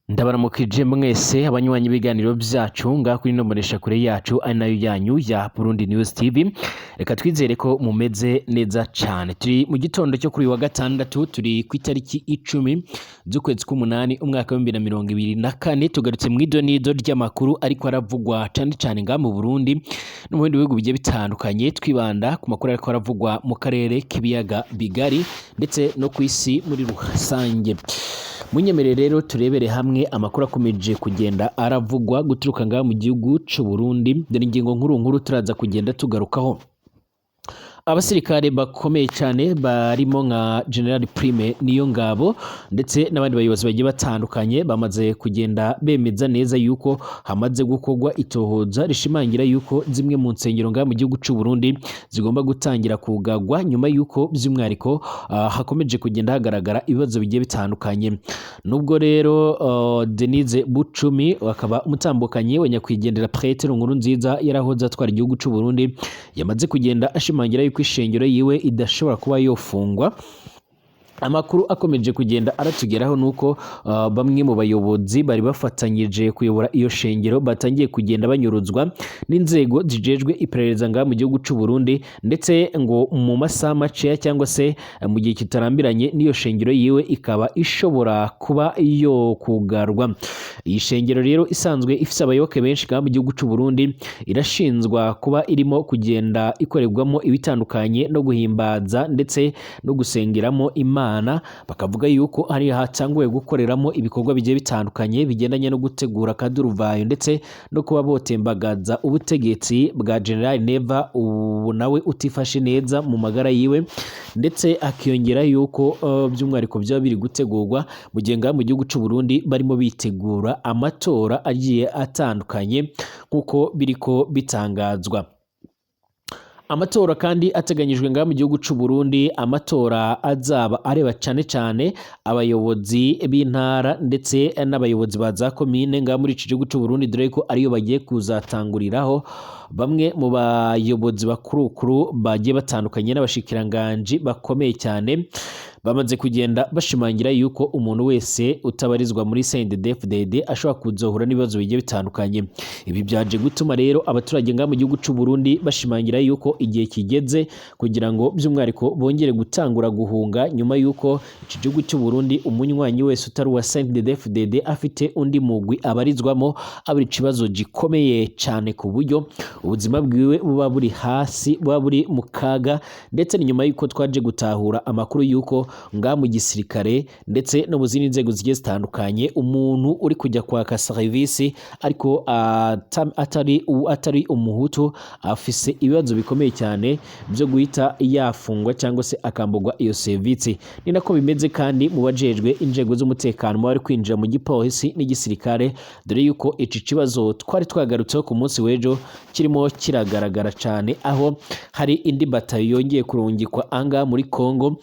Ndabaramukije mwese abanywanyi b'ibiganiro vyacu ngaha kuri ino mboneshakure yacu ari nayo yanyu ya Burundi News TV. Reka twizere ko mumeze neza cane. Turi mu gitondo cyo kuri wa gatandatu, turi ku itariki 10 z'ukwezi k'umunani umwaka wa 2024. Tugarutse mw'idonido ry'amakuru ariko aravugwa cane cane ngaha mu Burundi no mu bindi bihugu bigiye bitandukanye, twibanda ku makuru ariko aravugwa mu karere k'ibiyaga bigari ndetse no kw'isi muri rusange. Munyemerere rero turebere hamwe amakuru akomeje kugenda aravugwa guturuka ngaha mu gihugu c'u Burundi. Dore ingingo nkuru turaza kugenda tugarukaho. Abasirikare bakomeye cyane barimo nka General Prime Niyongabo ndetse n'abandi bayobozi bagiye batandukanye bamaze kugenda bemeza neza yuko hamaze gukorwa itohoza rishimangira yuko zimwe mu nsengero ngaha mu gihugu c'u Burundi zigomba gutangira kugagwa nyuma yuko by'umwihariko hakomeje kugenda hagaragara ibibazo bigiye bitandukanye. Nubwo rero Denise Bucumi akaba umutambukanyi wa nyakwigendera Petero Nkurunziza yarahoze atwara igihugu c'u Burundi, yamaze kugenda ashimangira yuko ishengero yiwe idashobora kuba yofungwa. Amakuru akomeje kugenda aratugeraho nuko bamwe mu bayobozi bari bafatanyije kuyobora iyo shengero batangiye kugenda banyuruzwa n'inzego zijejwe iperereza ngaha mu gihugu c'u Burundi, ndetse ngo mu masaha maceya cyangwa se mu gihe kitarambiranye n'iyo shengero yiwe ikaba ishobora kuba yo kugarwa. Iyi shengero rero isanzwe ifise abayoboke benshi ngaha mu gihugu c'u Burundi, irashinzwa kuba irimo kugenda ikorerwamo ibitandukanye no guhimbaza ndetse no gusengeramo Imana. Bakavuga yuko hari hatanguye gukoreramo ibikorwa bigiye bitandukanye bigendanye no gutegura kaduruvayo ndetse no kuba botembagaza ubutegetsi bwa General Neva, ubu nawe utifashe neza mu magara yiwe, ndetse akiyongera yuko by'umwihariko byaba biri gutegurwa mu gihe ngaha mu gihugu c'u Burundi barimo bitegura amatora agiye atandukanye kuko biriko bitangazwa. Amatora kandi ateganyijwe ngaha mu gihugu c'u Burundi, amatora azaba areba cane cane abayobozi b'intara ndetse n'abayobozi ba za komine ngaha muri ico gihugu c'u Burundi, dore ko ariyo bagiye kuzatanguriraho. Bamwe mu bayobozi bakuru bagiye batandukanye n'abashikiranganji bakomeye cyane bamaze kugenda bashimangira yuko umuntu wese utabarizwa muri CNDD-FDD ashobora kuzohura n'ibibazo bigiye bitandukanye. Ibi byaje gutuma rero abaturage ngaha mu gihugu c'u Burundi bashimangira yuko igihe kigeze kugira ngo by'umwihariko bongere gutangura guhunga, nyuma yuko iki gihugu cy'u Burundi umunywanyi wese utari uwa CNDD-FDD afite undi mugwi abarizwamo abiri ikibazo gikomeye cyane ku buryo ubuzima bwiwe buba buri hasi, buba buri mu kaga. Ndetse ni nyuma yuko twaje gutahura amakuru yuko ngaha mu gisirikare ndetse no mu zindi nzego zigiye zitandukanye umuntu uri kujya kwaka serivisi ariko atari umuhutu afise ibibazo bikomeye cyane byo guhita yafungwa cyangwa se akambugwa iyo serivisi. Ni nako bimeze kandi mu bajejwe inzego z'umutekano mu bari kwinjira mu gipolisi n'igisirikare, dore yuko iki kibazo twari twagarutseho ku munsi w'ejo kirimo kiragaragara cyane, aho hari indi batayo yongeye kurungikwa angaha muri Kongo,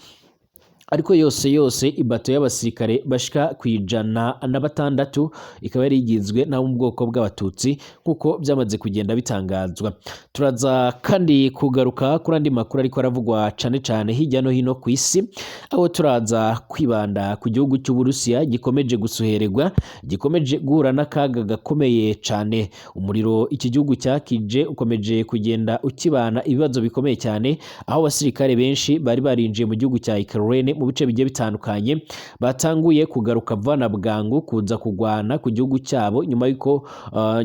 ariko yose ibato y'abasirikare bashika ku106 ikaba yari igizwe n'abo mu bwoko bw'abatutsi kuko byamaze kugenda bitangazwa. Turaza kandi kugaruka kuri andi makuru ariko aravugwa cane cane hirya no hino ku isi, aho turaza kwibanda ku gihugu cy'u Burusiya gikomeje gusuhererwa, gikomeje guhura n'akaga gakomeye cane. Umuriro iki gihugu cyakije ukomeje kugenda ukibana ibibazo bikomeye cyane, aho abasirikare benshi bari barinjiye mu gihugu cya Ukraine mu bice bigiye bitandukanye batanguye kugaruka vana bwangu kuza kugwana ku gihugu cyabo, nyuma yuko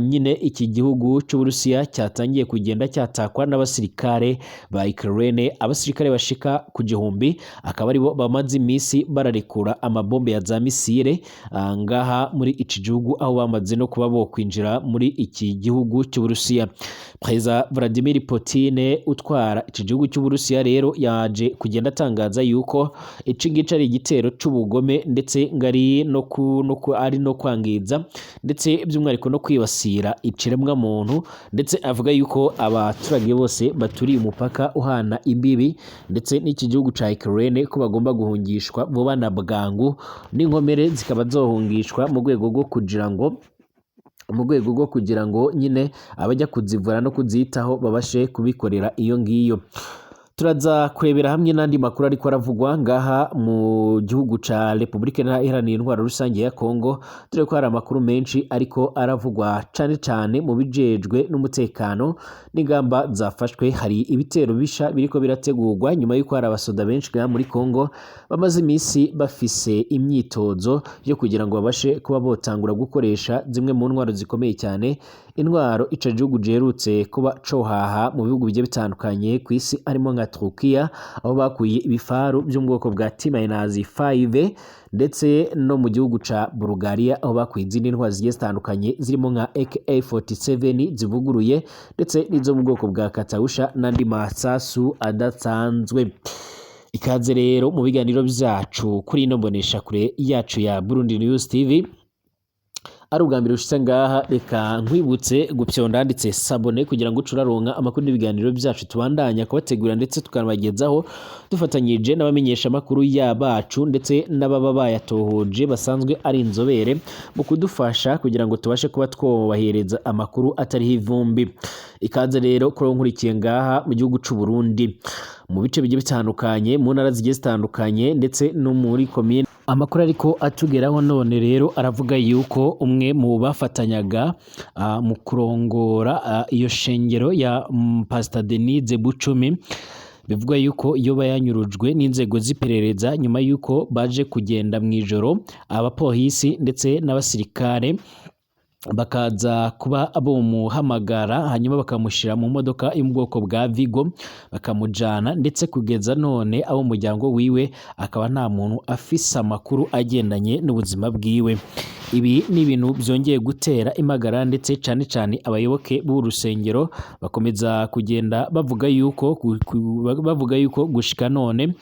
nyine iki gihugu cy'u Burusiya cyatangiye kugenda cyatakwa n'abasirikare ba Ukraine. Abasirikare bashika ku 1000 akaba aribo bamaze imisi bararekura amabombe ya za misile ngaha muri iki gihugu, aho bamaze no kuba bo kwinjira muri iki gihugu cy'u Burusiya. Perezida Vladimir Putin utwara iki gihugu cy'u Burusiya rero yaje kugenda atangaza yuko iki gice ari igitero c'ubugome ndetse ngari no kwangiza ndetse by'umwihariko no kwibasira ikiremwa muntu, ndetse avuga yuko abaturage bose baturiye umupaka uhana imbibi ndetse n'iki gihugu ca Ukraine ko bagomba guhungishwa vuba na bwangu, n'inkomere zikaba zohungishwa mu rwego rwo kugira ngo nyine abajya kuzivura no kuzitaho babashe kubikorera iyo ngiyo. turaza kurebera hamwe n'andi makuru ariko aravugwa ngaha mu gihugu ca Republika Iharanira Intwaro Rusange ya Kongo, dore ko hari amakuru menshi ariko aravugwa cane cane mu bijejwe n'umutekano n'ingamba zafashwe. Hari ibitero bisha biriko birategurwa nyuma y'uko hari abasoda benshi ngaha muri Kongo bamaze imisi bafise imyitozo yo kugira ngo babashe kuba botangura gukoresha zimwe mu ntwaro zikomeye cyane, intwaro ico gihugu giherutse kuba cohaha mu bihugu bigiye bitandukanye ku isi harimo nka Turkiya, aho bakuye ibifaru byo mu bwoko bwa T-5 ndetse no mu gihugu ca Bulgaria aho bakuye izindi ntwaro zigiye zitandukanye zirimo nka AK-47 zivuguruye ndetse n'izo mu bwoko bwa Katyusha n'andi masasu adasanzwe. Ikaze rero mu biganiro byacu kuri ino mbonesha kure yacu ya Burundi News TV. Ari ubwambere ushitse ngaha, reka nkwibutse gupyonda handitse sabone kugira ngo ucuraronka amakuru n'ibiganiro byacu tubandanya kubategura ndetse tukanabagezaho dufatanyije n'abamenyesha amakuru yabacu ndetse n'ababa bayatohoje basanzwe ari inzobere mu kudufasha kugira ngo tubashe kuba twobahereza amakuru atariho ivumbi. Ikaze rero kuri nkurikiye ngaha mu gihugu c'u Burundi mu bice bigiye bitandukanye, mu ntara zigiye zitandukanye ndetse no muri komine. Amakuru ariko atugeraho none rero aravuga yuko umwe mu bafatanyaga mu kurongora iyo shengero ya Pastor Denise Bucumi bivugwa yuko iyo bayanyurujwe n'inzego z'iperereza nyuma yuko baje kugenda mu ijoro, abapolisi ndetse n'abasirikare bakaza kuba bomuhamagara hanyuma bakamushira mu modoka yo mu bwoko bwa Vigo bakamujana, ndetse kugeza none abo umuryango wiwe akaba nta muntu afise amakuru agendanye n'ubuzima bwiwe. Ibi ni ibintu byongeye gutera imagara ndetse cyane cyane abayoboke b'urusengero bakomeza kugenda bavuga yuko gushika none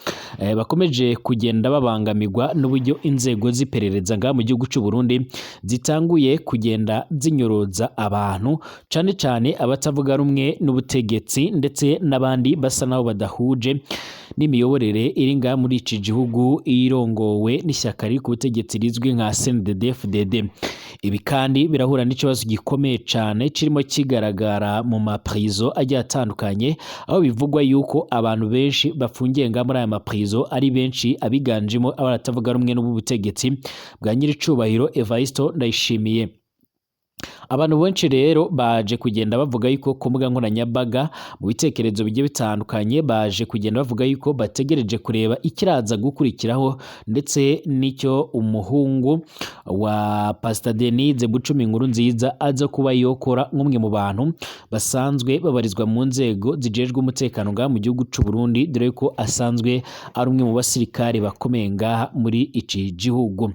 bakomeje kugenda babangamirwa n'uburyo inzego z'iperereza ngaha mu gihugu cy'u Burundi zitanguye kugenda zinyoroza abantu cyane cyane abatavuga rumwe n'ubutegetsi ndetse n'abandi basa naho badahuje n'imiyoborere iri ngaha muri iki gihugu irongowe n'ishyaka riri ku butegetsi rizwi nka CNDD-FDD. Ibi kandi birahura n'ikibazo gikomeye cyane kirimo kigaragara mu maprizo agiye atandukanye, aho bivugwa yuko abantu benshi bafungiye ngaha muri aya maprizo ari benshi abiganjemo abatavuga rumwe n'ubutegetsi bwa nyiricubahiro Evariste Ndayishimiye. Abantu benshi rero baje kugenda bavuga yuko ku mbuga nkoranyambaga mu bitekerezo bigiye bitandukanye baje kugenda bavuga yuko bategereje kureba ikiraza gukurikiraho, ndetse n'icyo umuhungu wa Pastor Denise Bucumi Nkurunziza aza kuba yokora nk'umwe mu bantu basanzwe babarizwa mu nzego zijejwe umutekano ngaha mu gihugu c'u Burundi, dore ko asanzwe ari umwe mu basirikare bakomeye ngaha muri iki gihugu.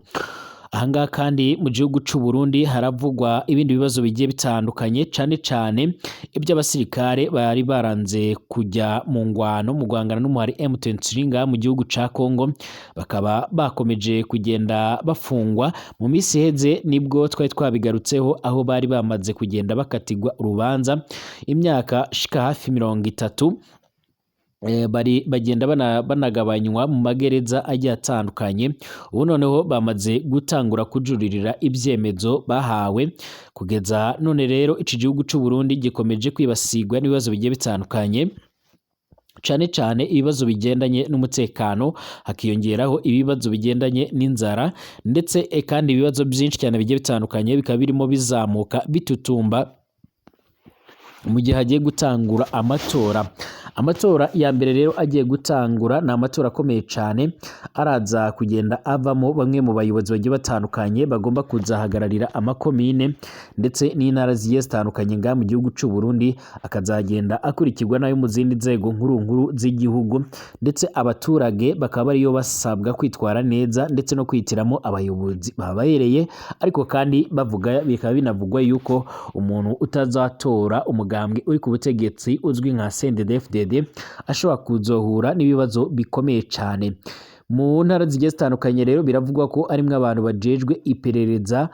Ahangaha kandi mu gihugu c'u Burundi haravugwa ibindi bibazo bigiye bitandukanye, cane cane iby'abasirikare bari baranze kujya mu ngwano mu guhangana n'umuhari M23 ngaha mu gihugu ca Kongo, bakaba bakomeje kugenda bafungwa. Mu misi iheze nibwo twari twabigarutseho aho bari bamaze kugenda bakatigwa urubanza imyaka shika hafi 30 bagenda banagabanywa mu magereza agiye atandukanye. Ubu noneho bamaze gutangura kujuririra ibyemezo bahawe. Kugeza none rero iki gihugu cy'u Burundi gikomeje kwibasirwa n'ibibazo bigiye bitandukanye, cane cane ibibazo bigendanye n'umutekano, hakiyongeraho ibibazo bigendanye n'inzara, ndetse kandi ibibazo byinshi cyane bigiye bitandukanye bikaba birimo bizamuka bitutumba mu gihe hagiye gutangura amatora ya mbere rero agiye gutangura. Ni amatora akomeye cyane araza kugenda avamo bamwe mu bayobozi bagiye batandukanye bagomba kuzahagararira amakomine ndetse n'intara zigiye zitandukanye ngaha mu gihugu cy'u Burundi, akazagenda akurikirwa nayo mu zindi nzego nkuru z'igihugu, ndetse abaturage bakaba bariyo basabwa kwitwara neza ndetse no kwihitiramo abayobozi babahereye. Ariko kandi bikaba binavugwa yuko umuntu utazatora umugambwe uri ku butegetsi uzwi nka CNDD-FDD ashobora kuzohura n'ibibazo bikomeye cyane. Mu ntara zigiye zitandukanye rero biravugwa ko arimwe abantu bajejwe iperereza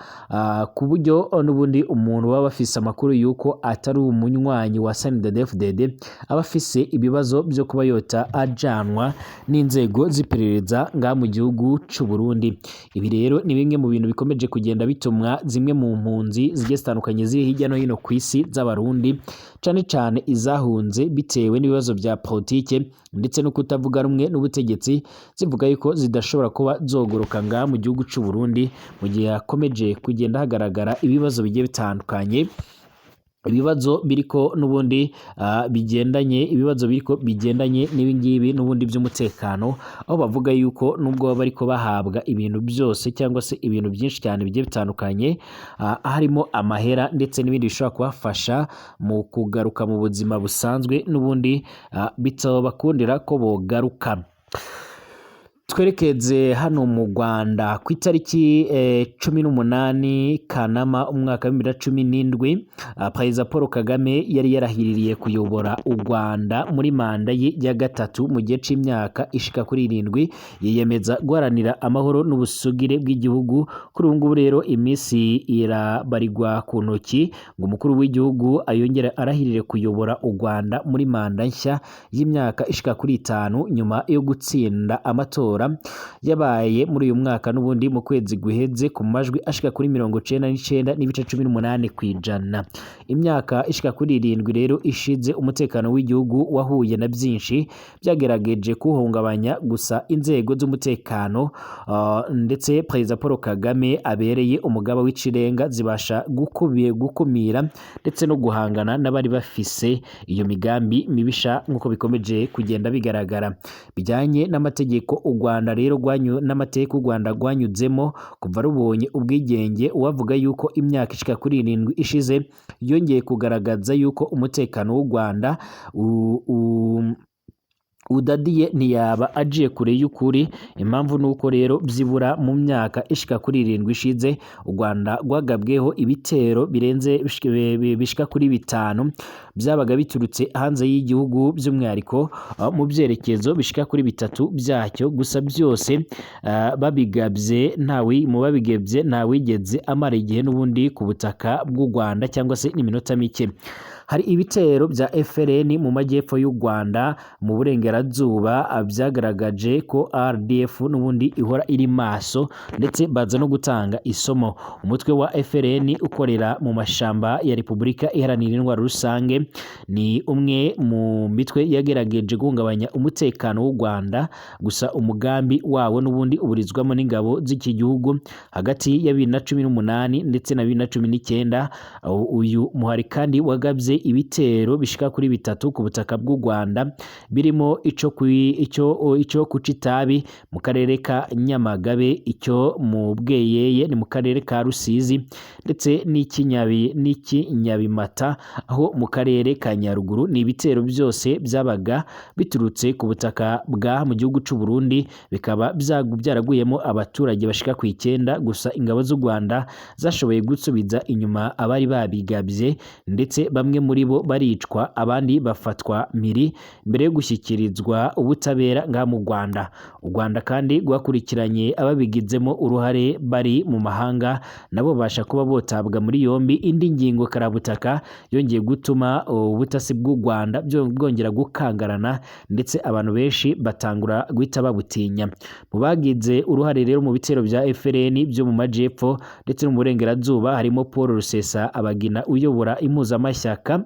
ku buryo n'ubundi umuntu baba bafise amakuru yuko atari umunywanyi wa CNDD-FDD aba afise ibibazo byo kuba yota ajanwa n'inzego z'iperereza ngaha mu gihugu cy'u Burundi. Ibi rero ni bimwe mu bintu bikomeje kugenda bitumwa zimwe mu mpunzi zigiye zitandukanye ziri hirya no hino ku isi z'abarundi cane cane izahunze bitewe n'ibibazo vya politike ndetse no kutavuga rumwe n'ubutegetsi, zivuga yuko zidashobora kuba zogoroka ngaha mu gihugu c'u Burundi mu gihe hakomeje kugenda hagaragara ibibazo bigiye bitandukanye, ibibazo biriko n'ubundi bigendanye n'ibingibi n'ubundi vy'umutekano, aho bavuga yuko nubwo baba bariko bahabwa ibintu byose cyangwa se ibintu byinshi cyane bigiye bitandukanye, harimo amahera ndetse n'ibindi bishobora kubafasha mu kugaruka mu buzima busanzwe, n'ubundi bitobakundira ko bogaruka. Twerekeze hano mu Rwanda ku itariki 18 Kanama umwaka wa 2017, Perezida Paul Kagame yari yarahiririye kuyobora u Rwanda muri manda ye ya gatatu mu gihe c'imyaka ishika kuri 7, yiyemeza guharanira amahoro n'ubusugire bw'igihugu. Kuri ubu ngubu rero iminsi irabarirwa ku ntoki ngo umukuru w'igihugu ayongera arahirire kuyobora u Rwanda muri manda nshya y'imyaka ishika kuri 5 nyuma yo gutsinda amatora yabaye muri uyu mwaka n'ubundi mu kwezi guheze ku majwi ashika kuri 99.18%. Imyaka ishika kuri 7 rero ishize umutekano w'igihugu wahuye na byinshi byagerageje kuhungabanya, gusa inzego z'umutekano ndetse Perezida Paul Kagame abereye umugaba w'ikirenga zibasha gukumira ndetse no guhangana n'abari bafise iyo migambi mibisha nk'uko bikomeje kugenda bigaragara. Bijyanye n'amategeko u Rwanda rero n'amateka u Rwanda rwanyuzemo kuva rubonye ubwigenge, uwavuga yuko imyaka ishika kuri 7 ishize yongeye kugaragaza yuko umutekano w'u Rwanda udadiye ntiyaba agiye kure y'ukuri. Impamvu nuko rero byibura mu myaka ishika kuri 7 ishize u Rwanda rwagabweho ibitero birenze bishika kuri 5 byabaga biturutse hanze y'igihugu, by'umwihariko mu byerekezo bishika kuri 3 byacyo, gusa byose babigabye ntawigeze amara igihe n'ubundi ku butaka bw'u Rwanda cyangwa se n'iminota mike. Hari ibitero bya FLN mu majyepfo y'u Rwanda mu burengerazuba byagaragaje ko RDF n'ubundi ihora iri maso, ndetse baza no gutanga isomo. Umutwe wa FLN ukorera mu mashamba ya Repubulika Iharanira Intwaro Rusange ni umwe mu mitwe yagerageje guhungabanya umutekano w'u Rwanda, gusa umugambi wawo n'ubundi uburizwamo n'ingabo z'iki gihugu hagati ya 2018 ndetse na 2019. Uyu muhari kandi wagabye ibitero bishika kuri 3 ku butaka bw'u Rwanda, birimo ico ku Citabi mu karere ka Nyamagabe, icyo mu Bweyeye ni mu karere ka Rusizi, ndetse n'ikinyabimata aho mu karere ka Nyaruguru. Ni ibitero byose byabaga biturutse ku butaka bwa mu gihugu c'u Burundi, bikaba byaraguyemo abaturage bashika ku 9, gusa ingabo z'u Rwanda zashoboye gusubiza inyuma abari babigabye, ndetse bamwe muri bo baricwa, abandi bafatwa miri mbere yo gushyikirizwa ubutabera ngaha mu Rwanda. U Rwanda kandi rwakurikiranye ababigizemo uruhare bari mu mahanga, nabo basha kuba botabwa muri yombi. Indi ngingo karabutaka yongeye gutuma ubutasi bw'u Rwanda bwongera gukangarana, ndetse abantu benshi batangura guhita babutinya. Mu bagize uruhare rero mu bitero bya FLN byo mu majyepfo ndetse no mu burengerazuba harimo Paul Rusesabagina uyobora impuzamashyaka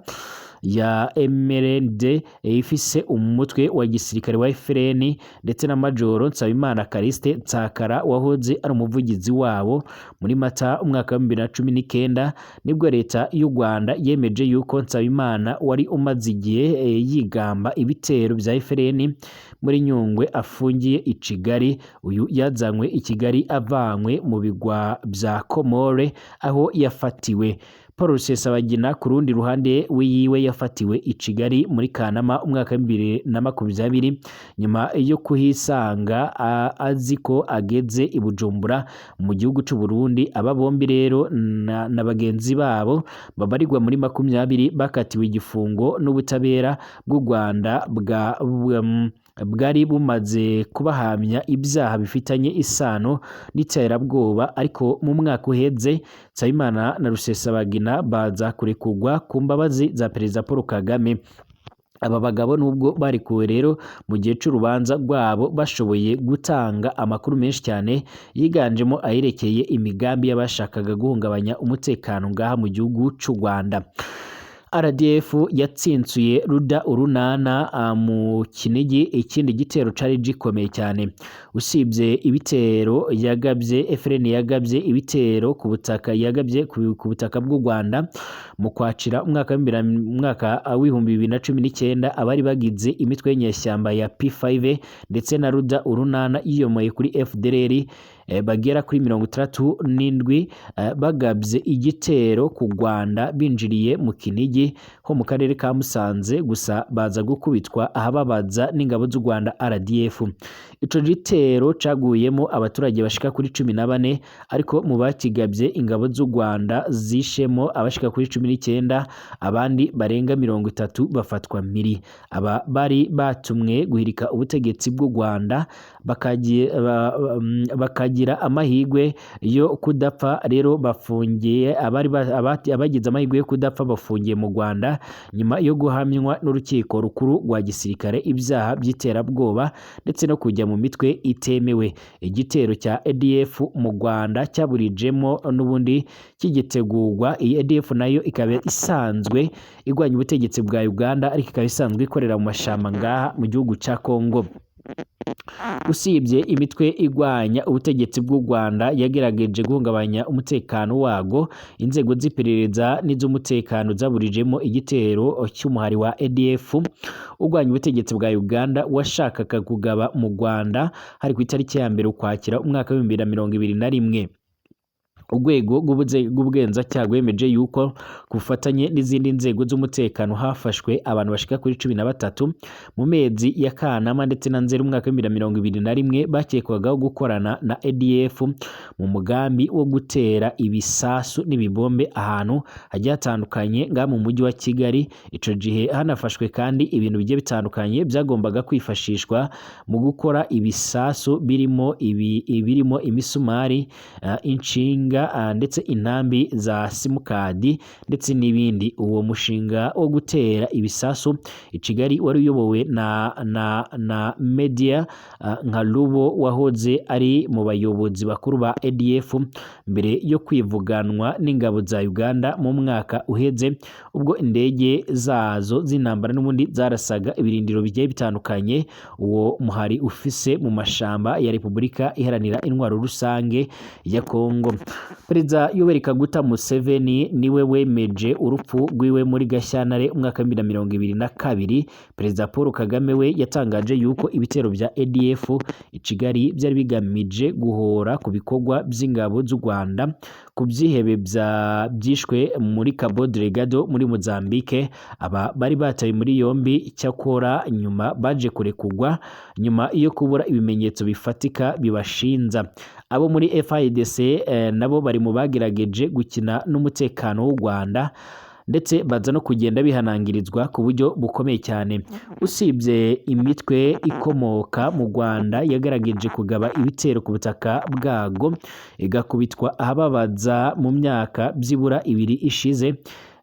ya MRND ifise umutwe wa gisirikare wa FLN, ndetse na Majoro Nsabimana Kariste Nsakara wahoze ari umuvugizi wabo. Muri Mata umwaka wa 2019 nibwo leta y'u Rwanda yemeje yuko Nsabimana wari umaze igihe yigamba ibitero bya FLN muri Nyungwe afungiye i Kigali. Uyu yazanywe i Kigali avanywe mu bigwa bya Komore aho yafatiwe. Paul Rusesabagina ku rundi ruhande wiwe yafatiwe i Kigali muri Kanama umwaka wa 2020 nyuma yo kuhisanga azi ko ageze i Bujumbura mu gihugu c'u Burundi. Aba bombi rero na bagenzi babo babarirwa muri 20 bakatiwe igifungo n'ubutabera bw'u Rwanda bwari bumaze kubahamya ibyaha bifitanye isano n'iterabwoba, ariko mu mwaka uheze Nsabimana na Rusesabagina baza kurekurwa ku mbabazi za Perezida Paul Kagame. Aba bagabo nubwo barikuwe rero mu gihe c'urubanza rwabo bashoboye gutanga amakuru menshi cyane yiganjemo ayerekeye imigambi y'abashakaga guhungabanya umutekano ngaha mu gihugu c'u Rwanda. RDF yatsinsuye ruda urunana mu Kinigi. Ikindi gitero cari gikomeye cyane, usibye ibitero yagabye FRN yagabye ibitero ku butaka yagabye ku butaka bw'u Rwanda mu kwacira umwaka w'ibihumbi 2019. Abari bagize imitwe y'inyeshyamba ya P5 ndetse na ruda urunana yiyomoye kuri FDLR bagera kuri 67 bagabye igitero ku Rwanda binjiriye mu Kinigi ho mu karere ka Musanze, gusa baza gukubitwa ahababaza n'ingabo z'u Rwanda RDF. Ico gitero caguyemo abaturage bashika kuri 14, ariko mu bakigabye ingabo z'u Rwanda zishemo abashika kuri 19, abandi barenga 30 bafatwa mpiri. Aba bari batumwe guhirika ubutegetsi bw'u Rwanda bakagira amahigwe yo kudapfa. Rero bafungiye abagize amahigwe yo kudapfa bafungiye mu Rwanda nyuma yo guhamywa n'urukiko rukuru rwa gisirikare ibyaha by'iterabwoba ndetse no kujya mu mitwe itemewe. Igitero cya ADF mu Rwanda cyaburijemo n'ubundi kigitegurwa. Iyi ADF nayo ikaba isanzwe igwanya ubutegetsi bwa Uganda, ariko ikaba isanzwe ikorera mu mashamba ngaha mu gihugu cya Kongo. Usibye imitwe igwanya ubutegetsi bw'u Rwanda yagerageje guhungabanya umutekano wago, inzego z'iperereza n'iz'umutekano zaburijemo igitero cy'umuhari wa ADF ugwanya ubutegetsi bwa Uganda washakaga kugaba mu Rwanda hari ku itariki ya 1 Ukwakira umwaka wa 2021. Urwego rw'ubugenzacyaha rwemeje yuko kufatanye n'izindi nzego z'umutekano hafashwe abantu bashika kuri 13 mu mezi ya Kanama ndetse na Nzeri umwaka wa 2021 bakekwagaho gukorana na ADF mu mugambi wo gutera ibisasu n'ibibombe ahantu hagiye hatandukanye nga mu mujyi wa Kigali. Ico gihe hanafashwe kandi ibintu bigiye bitandukanye byagombaga kwifashishwa mu gukora ibisasu birimo imisumari, inshinga ndetse intambi za simukadi ndetse n'ibindi. Uwo mushinga wo gutera ibisasu i Kigali wari uyobowe na media nka Lubo wahoze ari mu bayobozi bakuru ba ADF mbere yo kwivuganwa n'ingabo za Uganda mu mwaka uheze, ubwo indege zazo z'intambara n'ubundi zarasaga ibirindiro bigiye bitandukanye uwo muhari ufise mu mashamba ya Repubulika Iharanira Intwaro Rusange ya Kongo. Perezida Yoweri Kaguta Museveni niwe wemeje urupfu rwiwe muri Gashyantare umwaka wa 2022. Perezida Paul Kagame we yatangaje yuko ibitero bya ADF i Kigali byari bigamije guhora ku bikorwa by'ingabo z'u Rwanda ku byihebe byishwe muri Cabo Delgado muri Mozambique. Aba bari bataye muri yombi, cyakora nyuma baje kurekugwa nyuma yo kubura ibimenyetso bifatika bibashinza. Abo muri FIDC nabo bari mu bagerageje gukina n'umutekano w'u Rwanda ndetse baza no kugenda bihanangirizwa ku buryo bukomeye cyane. Usibye imitwe ikomoka mu Rwanda yagerageje kugaba ibitero ku butaka bwago igakubitwa ahababaza mu myaka byibura 2 ishize,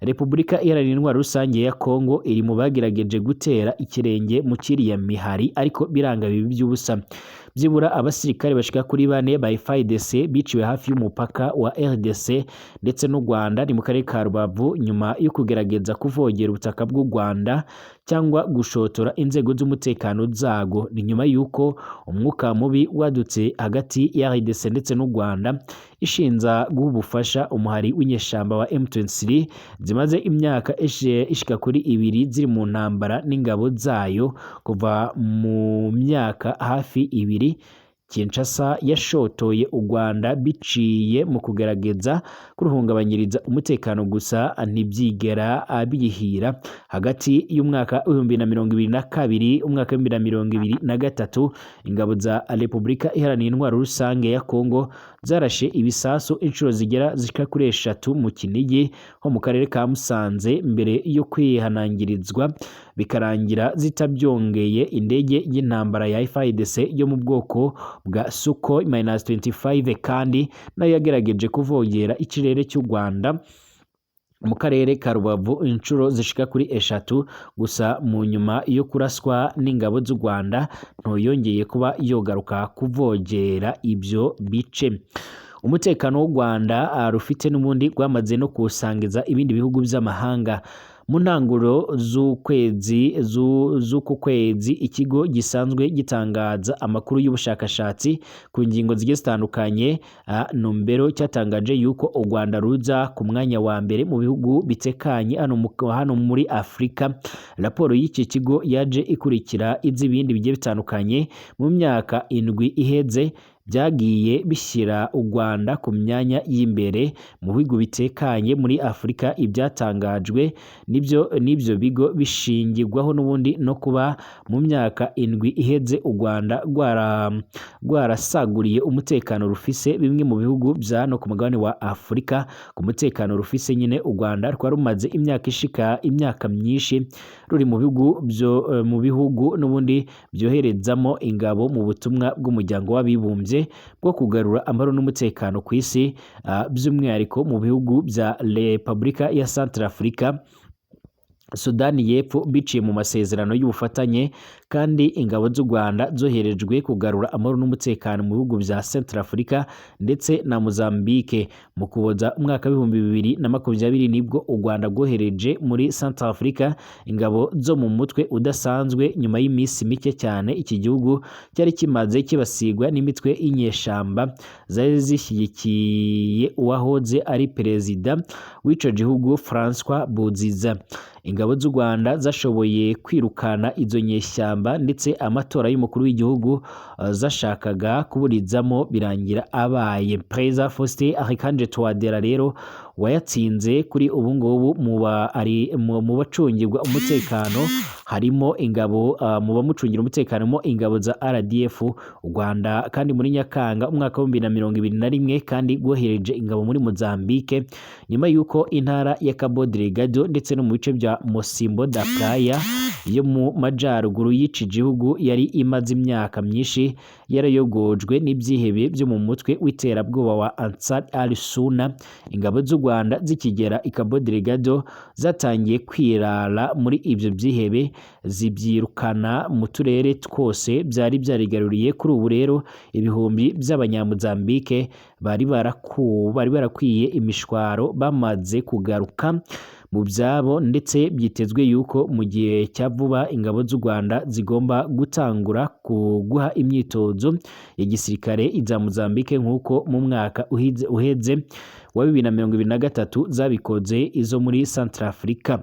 Repubulika Iharanira Intwaro Rusange ya Kongo iri mu bagerageje gutera ikirenge mu kiriya mihari, ariko biranga bibi by'ubusa. Byibura abasirikare bashika kuri 4 ba FIDC biciwe hafi y'umupaka wa RDC ndetse n'u Rwanda ni mu karere ka Rubavu nyuma yo kugerageza kuvogera ubutaka bw'u Rwanda cyangwa gushotora inzego z'umutekano zago. Ni nyuma yuko umwuka mubi wadutse hagati ya RDC ndetse n'u Rwanda ishinza guha ubufasha umuhari w'inyeshamba wa M23 zimaze imyaka ishika kuri 2 ziri mu ntambara n'ingabo zayo kuva mu myaka hafi 2. Kinshasa yashotoye u Rwanda biciye mu kugerageza kuruhungabanyiriza umutekano, gusa ntibyigera biyihira. Hagati y'umwaka wa 2022 umwaka wa 2023 ingabo za Repubulika Iharanira Intwaro Rusange ya Kongo zarashe ibisasu inshuro zishika kuri 3 mu Kinigi ho mu karere ka Musanze mbere yo kwihanangirizwa bikarangira zitabyongeye. Indege y'intambara ya FIDC yo mu bwoko bwa Sukhoi -25 kandi nayo yagerageje kuvogera ikirere cy'u Rwanda mu karere ka Rubavu inshuro zishika kuri 3, gusa mu nyuma yo kuraswa n'ingabo z'u Rwanda ntoyongeye kuba yogaruka kuvogera ibyo bice. Umutekano w'u Rwanda rufite n'ubundi rwamaze no kusangiza ibindi bihugu by'amahanga. mu ntanguro z'uku kwezi ikigo gisanzwe gitangaza amakuru y'ubushakashatsi ku ngingo zigiye zitandukanye Numbero cyatangaje yuko u Rwanda ruza ku mwanya wa mbere mu bihugu bitekanye hano muri Afrika. Raporo y'iki kigo yaje ikurikira iz'ibindi bigiye bitandukanye mu myaka indwi iheze byagiye bishyira u Rwanda ku myanya y'imbere mu bihugu bitekanye muri Afrika. Ibyatangajwe n'ibyo bigo bishingirwaho n'ubundi no kuba mu myaka indwi iheze u Rwanda rwarasaguriye umutekano rufise bimwe mu bihugu bya no ku mugabane wa Afrika. Ku mutekano rufise nyine u Rwanda rwarumaze imyaka myinshi ruri mu bihugu n'ubundi byoherezamo ingabo mu butumwa bw'umuryango w'abibumbye bwo kugarura amahoro n'umutekano ku isi, by'umwihariko mu bihugu bya Repubulika ya Centrafrica, Sudani y'Epfo biciye mu masezerano y'ubufatanye. Kandi ingabo z'u Rwanda zoherejwe kugarura amahoro n'umutekano mu bihugu bya Centrafrica ndetse na Mozambique. Mu Kuboza umwaka w'ibihumbi 2020 nibwo u Rwanda rwohereje muri Centrafrica ingabo zo mu mutwe udasanzwe. Nyuma y'iminsi mike cyane iki gihugu cyari kimaze kibasigwa n'imitwe y'inyeshamba zari zishyigikiye uwahoze ari perezida w'ico gihugu Francois Boziza. Ingabo z'u Rwanda zashoboye kwirukana izo nyeshyamba ndetse amatora y'umukuru w'igihugu zashakaga kuburizamo birangira abaye. Perezida Faustin Archange Touadera rero wayatsinze kuri ubu ngubu mu bacungirwa umutekano harimo ingabo mu bamucungira umutekano mo ingabo za RDF. U Rwanda kandi muri Nyakanga umwaka wa 2021 kandi rwohereje ingabo muri Mozambique nyuma yuko intara ya Cabo Delgado ndetse no mu bice bya Mocimbo da Praia yo mu majyaruguru y'iki gihugu yari imaze imyaka myinshi yarayogojwe n'ibyihebe byo mu mutwe w'iterabwoba wa Ansar al-Sunna. Ingabo z'u Rwanda zikigera i Cabo Delgado zatangiye kwirara muri ibyo byihebe zibyirukana mu turere twose byari byarigaruriye. Kuri ubu rero ibihumbi by'abanyamuzambike bari barakwiye imishwaro bamaze kugaruka mu byabo, ndetse byitezwe yuko mu gihe cya vuba ingabo z'u Rwanda zigomba gutangura guha imyitozo ya gisirikare iza Mozambique nk'uko mu mwaka uheze wa 2023 zabikoze izo muri Centrafrica.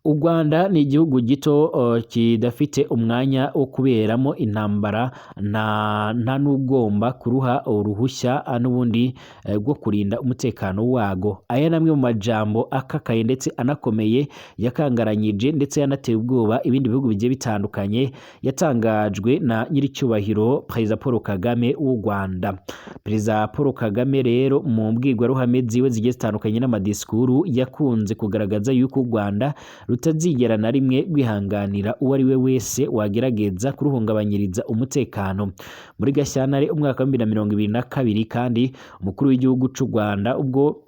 U Rwanda ni igihugu gito kidafite umwanya wo kuberamo intambara, nta n'ugomba kuruha uruhushya n'ubundi rwo kurinda umutekano wago. Aya namwe mu majambo akakaye ndetse anakomeye yakangaranyije ndetse yanateye ubwoba ibindi bihugu bigiye bitandukanye yatangajwe na nyiricyubahiro Perezida Paul Kagame w'u Rwanda. Perezida Paul Kagame rero mu mbwirwaruhame ziwe zigiye zitandukanye n'amadisikuru yakunze kugaragaza yuko u Rwanda rutazigera na rimwe rwihanganira uwo ari we wese wagerageza kuruhungabanyiriza umutekano. Muri Gashyantare umwaka wa 2022 kandi umukuru w'igihugu cy'u Rwanda ubwo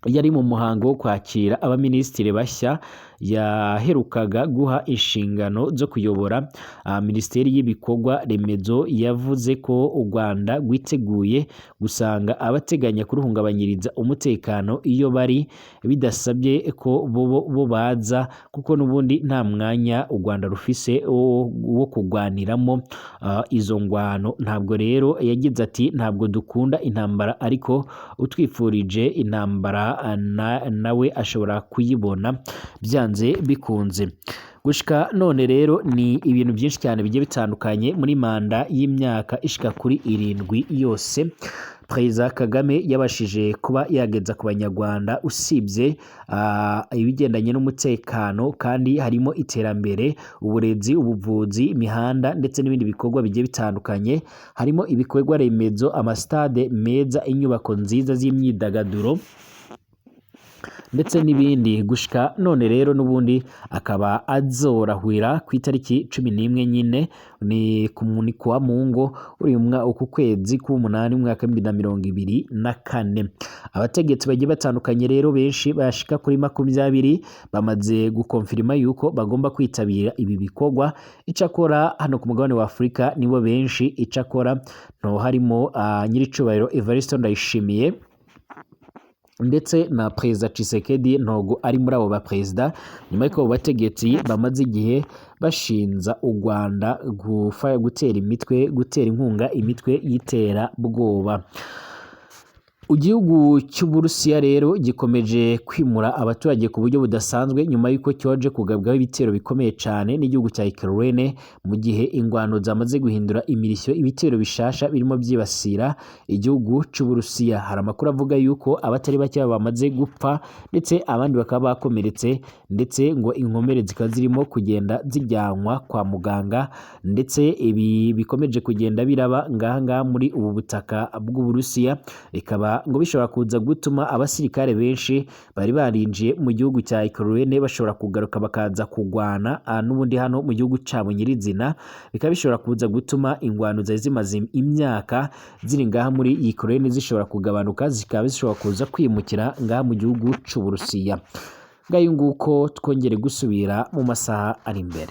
yari mu muhango wo kwakira abaminisitiri bashya yaherukaga guha inshingano zo kuyobora Minisiteri y'ibikorwa remezo, yavuze ko u Rwanda rwiteguye gusanga abateganya kuruhungabanyiriza umutekano iyo bari, bidasabye ko bo baza, kuko n'ubundi nta mwanya u Rwanda rufise wo kurwaniramo izo ngwano. Ntabwo rero yagize ati ntabwo dukunda intambara, ariko utwifurije intambara nawe ashobora kuyibona byanze bikunze. Gushika none rero ni ibintu byinshi cyane bigiye bitandukanye muri manda y'imyaka ishika kuri 7 yose Perezida Kagame yabashije kuba yageza ku banyarwanda, usibye ibigendanye n'umutekano kandi harimo iterambere, uburezi, ubuvuzi, imihanda ndetse n'ibindi bikorwa bigiye bitandukanye, harimo ibikorwa remezo, amastade meza, inyubako nziza z'imyidagaduro ndetse n'ibindi. Gushika none rero n'ubundi akaba azorahwira ku itariki 11 nyine ni kuwa Mungu uri uku kwezi k'umunani mwaka 2024. Abategetsi bagiye batandukanye rero benshi bashika kuri 20 bamaze gukonfirma yuko bagomba kwitabira ibi bikorwa. Icakora hano ku mugabane wa Afrika nibo benshi, icakora no harimo nyiricubahiro Evariste Ndayishimiye ndetse na Perezida Tshisekedi ntogo ari muri abo baperezida nyuma y'uko abo bategetsi bamaze igihe bashinza u Rwanda gutera inkunga imitwe y'itera bwoba. Igihugu cy'Uburusiya rero gikomeje kwimura abaturage ku buryo budasanzwe nyuma y'uko cyoje kugabwaho ibitero bikomeye cyane n'igihugu cya Ukraine mu gihe ingwano zamaze guhindura imirishyo, ibitero bishasha birimo byibasira igihugu cy'Uburusiya. Hari amakuru avuga yuko abatari bake bamaze gupfa ndetse abandi bakaba bakomeretse, ndetse ngo inkomere zikaba zirimo kugenda zijyanwa kwa muganga, ndetse ibi bikomeje kugenda biraba ngaha muri ubu butaka bw'Uburusiya, bikaba ngo bishobora kuza gutuma abasirikare benshi bari barinjiye mu gihugu cya Ukraine bashobora kugaruka bakaza kugwana n'ubundi hano mu gihugu cyabo nyirizina. Bikaba bishobora kuza gutuma ingwano zari zimaze imyaka ziri ngaha muri Ukraine zishobora kugabanuka, zikaba zishobora kuza kwimukira ngaha mu gihugu cy'Uburusiya. Ngayo nguko twongere gusubira mu masaha ari imbere.